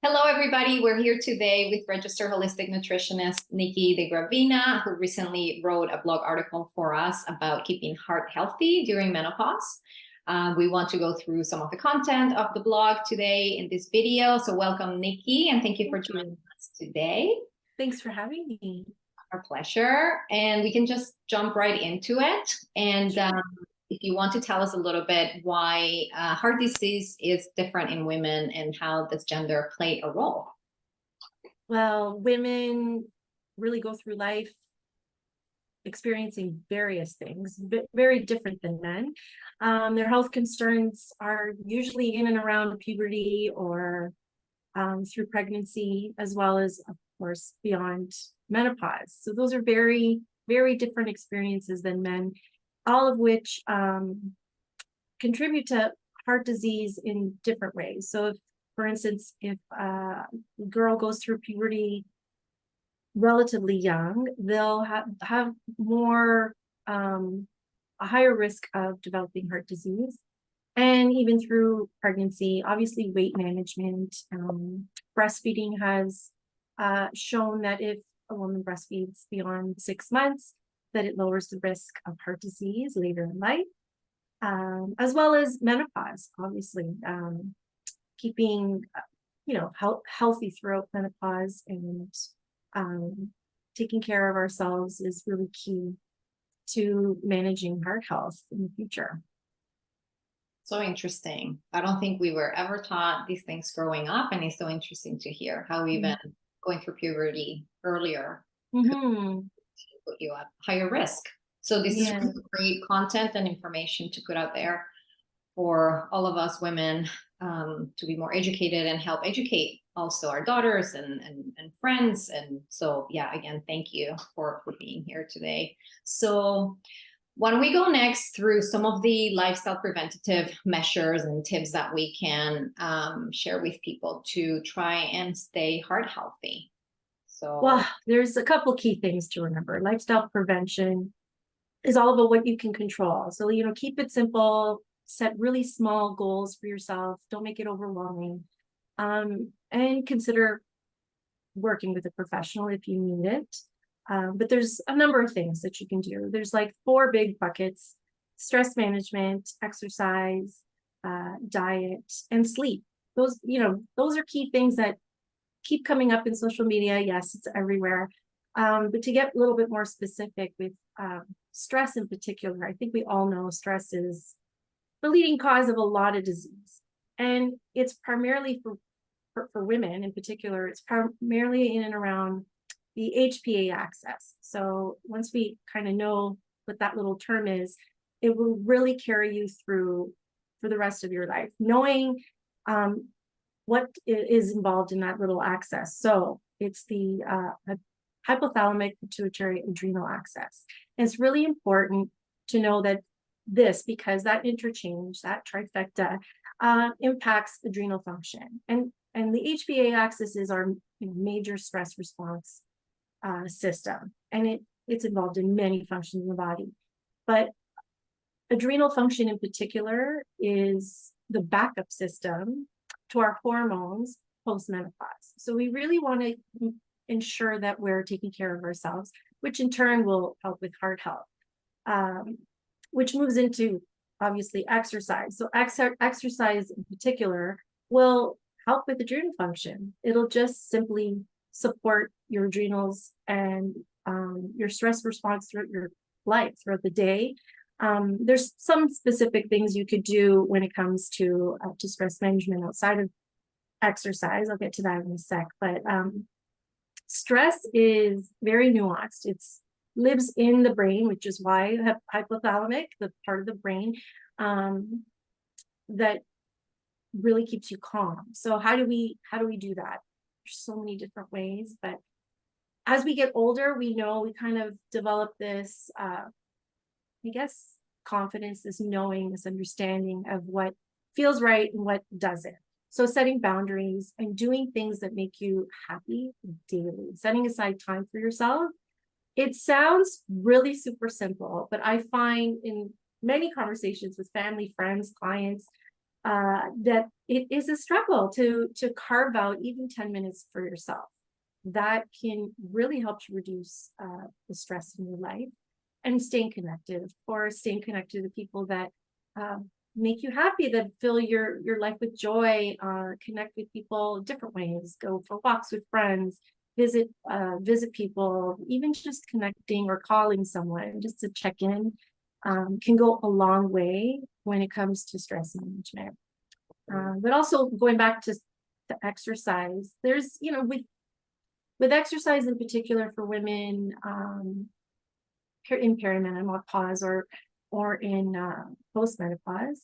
Hello, everybody. We're here today with registered holistic nutritionist Nikki De Gravina, who recently wrote a blog article for us about keeping heart healthy during menopause. We want to go through some of the content of the blog today in this video. So welcome, Nikki, and thank you for joining us today. Thanks for having me. Our pleasure. And we can just jump right into it. And if you want to tell us a little bit why heart disease is different in women and how does gender play a role? Well, women really go through life experiencing various things, very different than men. Their health concerns are usually in and around puberty or through pregnancy, as well as, of course, beyond menopause. So those are very, very different experiences than men, all of which contribute to heart disease in different ways. So if, for instance, if a girl goes through puberty relatively young, they'll have more, a higher risk of developing heart disease. And even through pregnancy, obviously weight management, breastfeeding has shown that if a woman breastfeeds beyond 6 months, that it lowers the risk of heart disease later in life, as well as menopause, obviously. Keeping, healthy throughout menopause and taking care of ourselves is really key to managing heart health in the future. So interesting. I don't think we were ever taught these things growing up, and it's so interesting to hear how even going through puberty earlier put you at higher risk. So this is really great content and information to put out there for all of us women to be more educated and help educate also our daughters and friends. And so, yeah, again, thank you for being here today. So why don't we go next through some of the lifestyle preventative measures and tips that we can share with people to try and stay heart healthy? So, well, there's a couple key things to remember. Lifestyle prevention is all about what you can control. So, keep it simple, set really small goals for yourself. Don't make it overwhelming. And consider working with a professional if you need it. But there's a number of things that you can do. There's like 4 big buckets: stress management, exercise, diet, and sleep. Those are key things that keep coming up in social media. Yes, it's everywhere. But to get a little bit more specific with stress in particular, I think we all know stress is the leading cause of a lot of disease. And it's primarily for women in particular, it's primarily in and around the HPA axis. So once we kind of know what that little term is, it will really carry you through for the rest of your life, knowing what is involved in that little axis. So it's the hypothalamic pituitary adrenal axis. And it's really important to know that because that interchange, that trifecta, impacts adrenal function. And the HPA axis is our major stress response system. And it's involved in many functions in the body. But adrenal function in particular is the backup system to our hormones post-menopause. So we really want to ensure that we're taking care of ourselves, which in turn will help with heart health, which moves into obviously exercise. So exercise in particular will help with adrenal function. It'll just simply support your adrenals and your stress response throughout your life, throughout the day. There's some specific things you could do when it comes to stress management outside of exercise. I'll get to that in a sec. But stress is very nuanced. It lives in the brain, which is why hypothalamic, the part of the brain that really keeps you calm. So how do we do that? There's so many different ways, but as we get older, we know we kind of develop this, confidence, this knowing, this understanding of what feels right and what doesn't. So setting boundaries and doing things that make you happy daily, setting aside time for yourself. It sounds really super simple, but I find in many conversations with family, friends, clients, that it is a struggle to carve out even 10 minutes for yourself. That can really help to reduce the stress in your life, and staying connected, of course, staying connected to the people that make you happy, that fill your life with joy. Connect with people different ways, go for walks with friends, visit people, even just connecting or calling someone just to check in can go a long way when it comes to stress management. But also going back to exercise, there's, with exercise in particular for women in perimenopause or in postmenopause,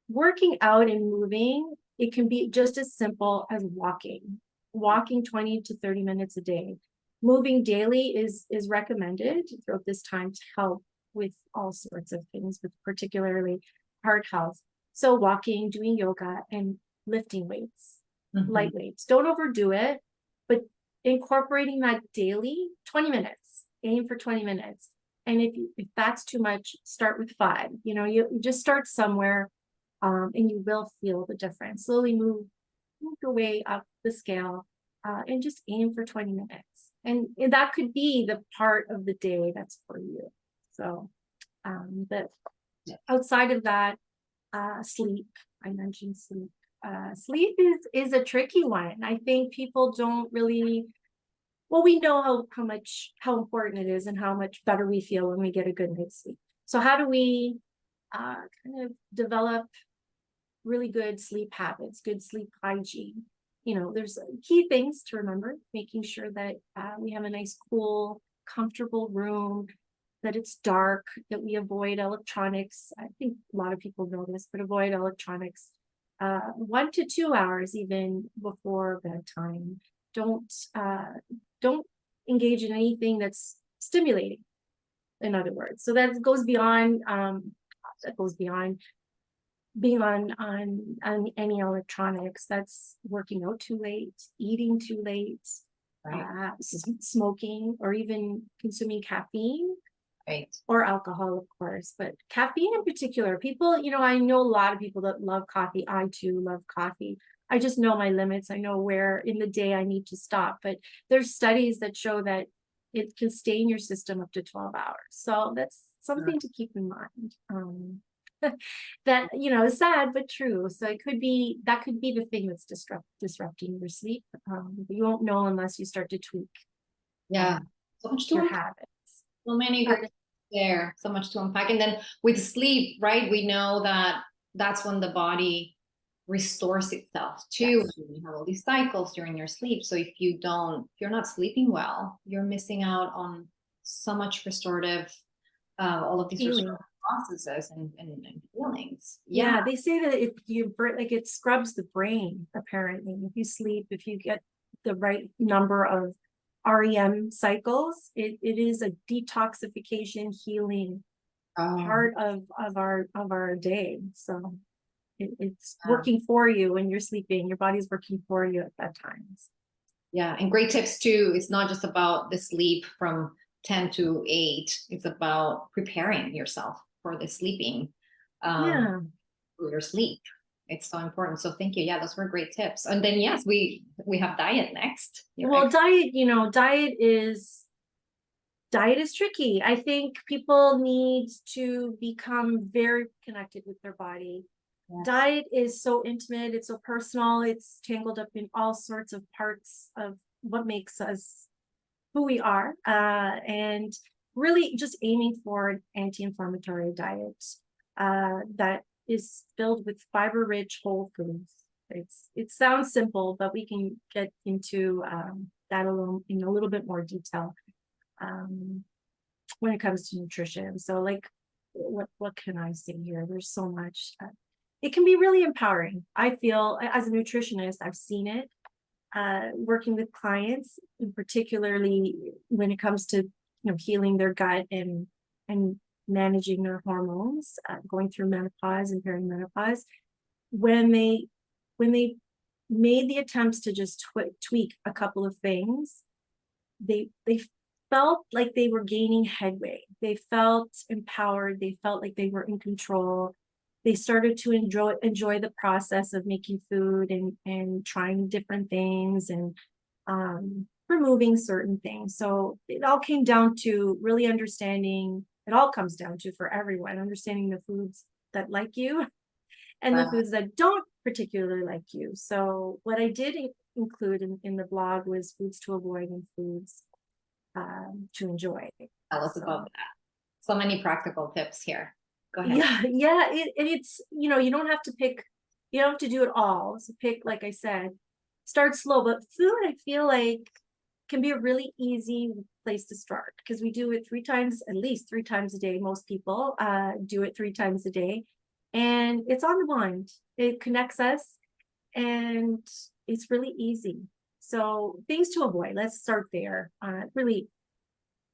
working out and moving, it can be just as simple as walking 20 to 30 minutes a day. Moving daily is recommended throughout this time to help with all sorts of things, with particularly heart health. So walking, doing yoga, and lifting weights, light weights. Don't overdo it, but incorporating that daily, 20 minutes, aim for 20 minutes. And if that's too much, start with 5. You just start somewhere, and you will feel the difference. Slowly move your way up the scale, and just aim for 20 minutes. And that could be the part of the day that's for you. So, but outside of that, sleep, I mentioned sleep. Sleep is a tricky one. I think people don't really, well, we know how important it is and how much better we feel when we get a good night's sleep. So how do we kind of develop really good sleep habits, good sleep hygiene? There's key things to remember, making sure that we have a nice, cool, comfortable room, that it's dark, that we avoid electronics. I think a lot of people know this, but avoid electronics 1 to 2 hours even before bedtime. Don't engage in anything that's stimulating, in other words. So that goes beyond being on any electronics. That's working out too late, eating too late, right. Smoking, or even consuming caffeine. Right. Or alcohol, of course, but caffeine in particular. People, I know a lot of people that love coffee. I too love coffee. I just know my limits. I know where in the day I need to stop. But there's studies that show that it can stay in your system up to 12 hours. So that's something to keep in mind. That, is sad but true. So that could be the thing that's disrupting your sleep. But you won't know unless you start to tweak. Yeah, so much to your unpack. habits. So many great there, so much to unpack. And then with sleep, right? We know that that's when the body restores itself too. Yes. You have all these cycles during your sleep. So if you're not sleeping well, you're missing out on so much restorative, all of these restorative processes and feelings. Yeah, they say that if it scrubs the brain, apparently. If you sleep, if you get the right number of REM cycles, it is a detoxification, healing part of our day. So it's working for you when you're sleeping. Your body's working for you at that time. Yeah, and great tips too. It's not just about the sleep from 10 to 8. It's about preparing yourself for the sleeping, for your sleep. It's so important. So thank you. Yeah, those were great tips. And then yes, we have diet next. Well, diet is tricky. I think people need to become very connected with their body. Yes. Diet is so intimate, it's so personal, it's tangled up in all sorts of parts of what makes us who we are, and really just aiming for an anti-inflammatory diet that is filled with fiber-rich whole foods. It sounds simple, but we can get into that in a little bit more detail when it comes to nutrition. So, like, what can I say here? There's so much. It can be really empowering. I feel, as a nutritionist, I've seen it working with clients, and particularly when it comes to healing their gut and managing their hormones, going through menopause and perimenopause. When they made the attempts to just tweak a couple of things, they felt like they were gaining headway. They felt empowered. They felt like they were in control. they started to enjoy the process of making food and trying different things and removing certain things. So it all came down to really understanding, it all comes down to for everyone, understanding the foods that like you and the foods that don't particularly like you. So what I did include in the blog was foods to avoid and foods to enjoy. Tell us about that. So many practical tips here. Go ahead. Yeah. It's, you know, you don't have to pick, you don't have to do it all. So pick, like I said, start slow, but food, I feel like, can be a really easy place to start because we do it at least three times a day. Most people do it 3 times a day, and it's on the mind. It connects us, and it's really easy. So things to avoid. Let's start there. Really,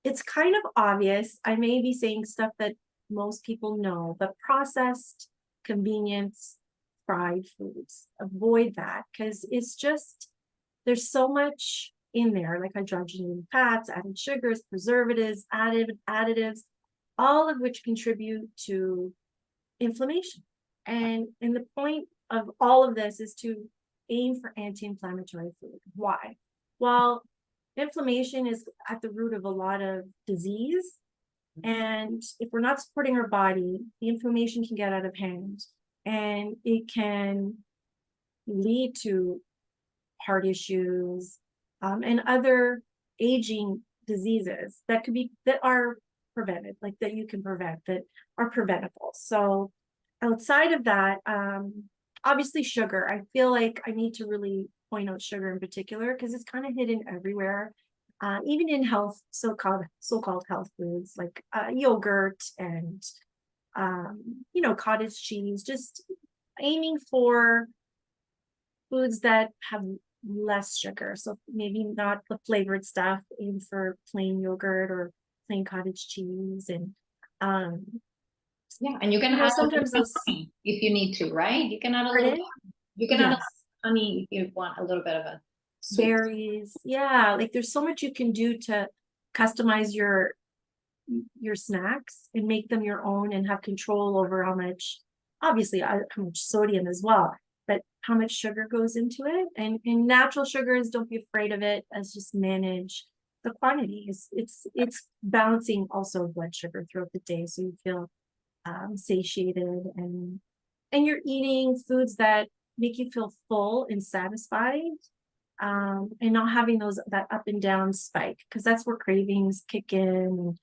it's kind of obvious. I may be saying stuff that most people know, but processed, convenience, fried foods. Avoid that because it's just, there's so much in there, like hydrogenated fats, added sugars, preservatives, additives, all of which contribute to inflammation. And the point of all of this is to aim for anti-inflammatory food. Why? Well, inflammation is at the root of a lot of disease. And if we're not supporting our body, the inflammation can get out of hand and it can lead to heart issues and other aging diseases that are prevented, like that you can prevent, that are preventable. So outside of that, obviously sugar. I feel like I need to really point out sugar in particular because it's kind of hidden everywhere. Even in so-called health foods like yogurt and cottage cheese, just aiming for foods that have less sugar. So maybe not the flavored stuff, aim for plain yogurt or plain cottage cheese. And and you can add sometimes those honey if you need to, right? You can add a little, you can add honey if you want a little bit of a sweet. Berries. Yeah, like there's so much you can do to customize your snacks and make them your own and have control over how much, obviously how much sodium as well, but how much sugar goes into it. And natural sugars, don't be afraid of it, as just manage the quantity. It's balancing also blood sugar throughout the day, so you feel satiated and you're eating foods that make you feel full and satisfied, and not having that up and down spike, because that's where cravings kick in.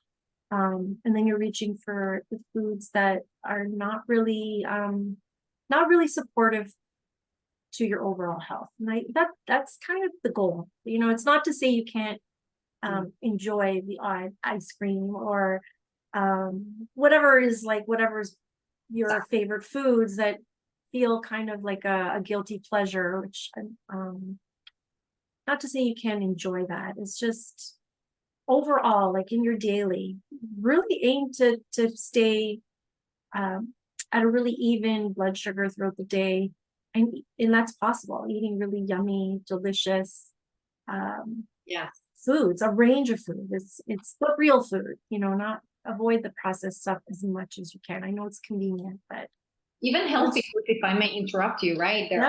And then you're reaching for the foods that are not really supportive to your overall health. And that's kind of the goal. It's not to say you can't enjoy the odd ice cream or whatever's your favorite foods that feel kind of like a guilty pleasure, which not to say you can't enjoy that. It's just overall, like in your daily, really aim to stay at a really even blood sugar throughout the day. And that's possible, eating really yummy, delicious foods, a range of food. It's but real food, not avoid the processed stuff as much as you can. I know it's convenient, but even healthy food, if I may interrupt you, right? There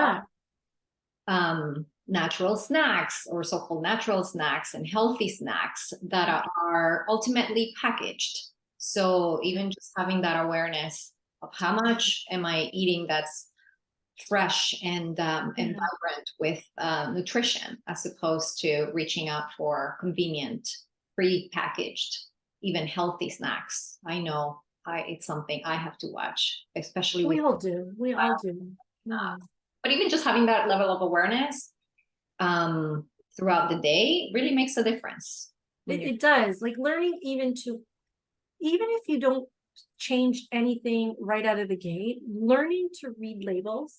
are natural snacks or so-called natural snacks and healthy snacks that are ultimately packaged. So even just having that awareness of how much am I eating that's fresh and vibrant with nutrition, as opposed to reaching out for convenient, pre-packaged, even healthy snacks. I know it's something I have to watch, especially we all do. But even just having that level of awareness throughout the day really makes a difference. It does. Like learning even if you don't change anything right out of the gate, learning to read labels,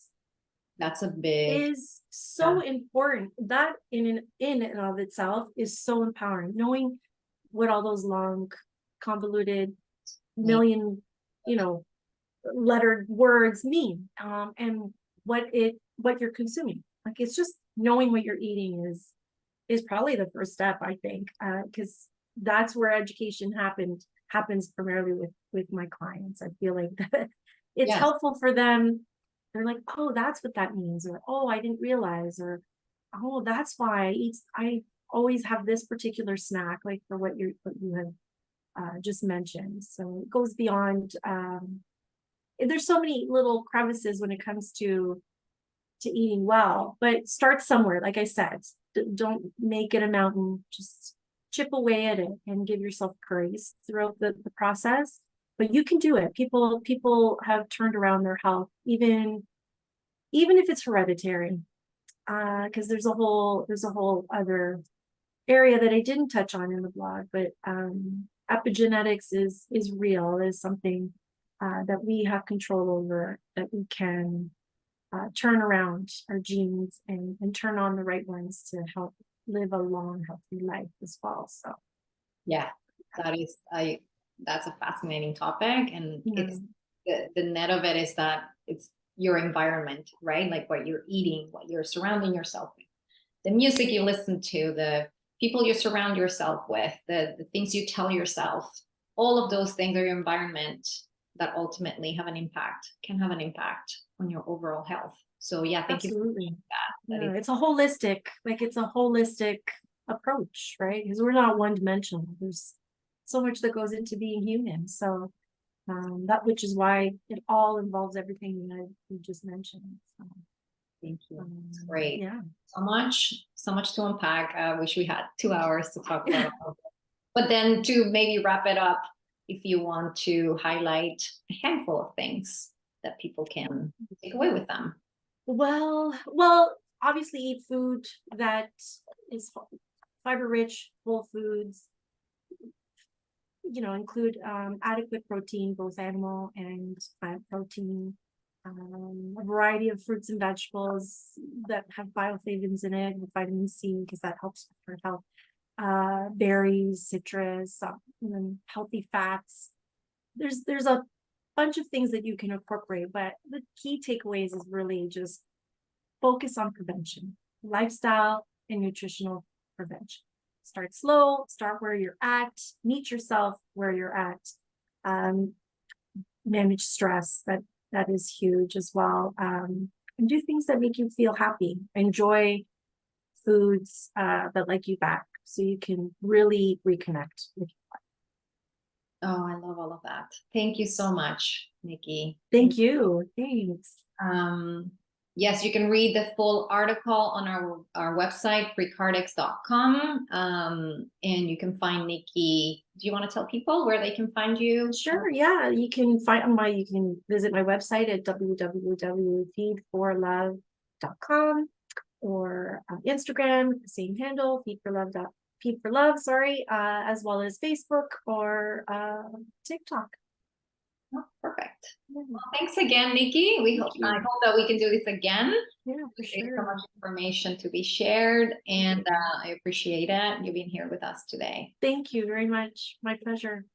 that's a big is so important. That in and of itself is so empowering. Knowing what all those long, convoluted, million, lettered words mean, and what you're consuming. Like it's just knowing what you're eating is probably the first step, I think, because that's where education happens primarily with my clients. I feel like it's Yes. helpful for them. They're like, oh, that's what that means, or oh, I didn't realize, or oh, that's why I always have this particular snack, like for what you have just mentioned. So it goes beyond. There's so many little crevices when it comes to eating well, but start somewhere. Like I said, don't make it a mountain. Just chip away at it and give yourself grace throughout the process. But you can do it. People have turned around their health, even if it's hereditary, because there's a whole other area that I didn't touch on in the blog, but epigenetics is real, is something that we have control over, that we can turn around our genes and turn on the right ones to help live a long, healthy life as well. So yeah, that's a fascinating topic, and it's the net of it is that it's your environment, right? Like what you're eating, what you're surrounding yourself with, the music you listen to, the people you surround yourself with, the things you tell yourself, all of those things are your environment that ultimately can have an impact on your overall health. So yeah, thank you for that. It's a holistic, approach, right? Because we're not one-dimensional. There's so much that goes into being human. So which is why it all involves everything that you just mentioned. So, thank you. It's great. Yeah. So much to unpack. I wish we had 2 hours to talk about all of it. But then to maybe wrap it up, if you want to highlight a handful of things that people can take away with them. Well, obviously eat food that is fiber rich, whole foods, include adequate protein, both animal and plant protein, a variety of fruits and vegetables that have bioflavonoids in it, with vitamin C, because that helps with heart health, berries, citrus, healthy fats. There's a bunch of things that you can incorporate, but the key takeaways is really just focus on prevention, lifestyle and nutritional prevention. Start slow, start where you're at, meet yourself where you're at, manage stress, that is huge as well, and do things that make you feel happy. Enjoy foods that like you back, so you can really reconnect with your body. Oh, I love all of that. Thank you so much, Nikki. Thank you. Thanks. Yes, you can read the full article on our website, PreCardix.com. And you can find Nikki. Do you want to tell people where they can find you? Sure. Yeah. You can visit my website at www.feedforlove.com, or Instagram, same handle, feed4love, as well as Facebook or TikTok. Oh, perfect. Well, thanks again, Nikki. I hope that we can do this again. Yeah, for sure. There's so much information to be shared, and I appreciate it. You being here with us today. Thank you very much. My pleasure.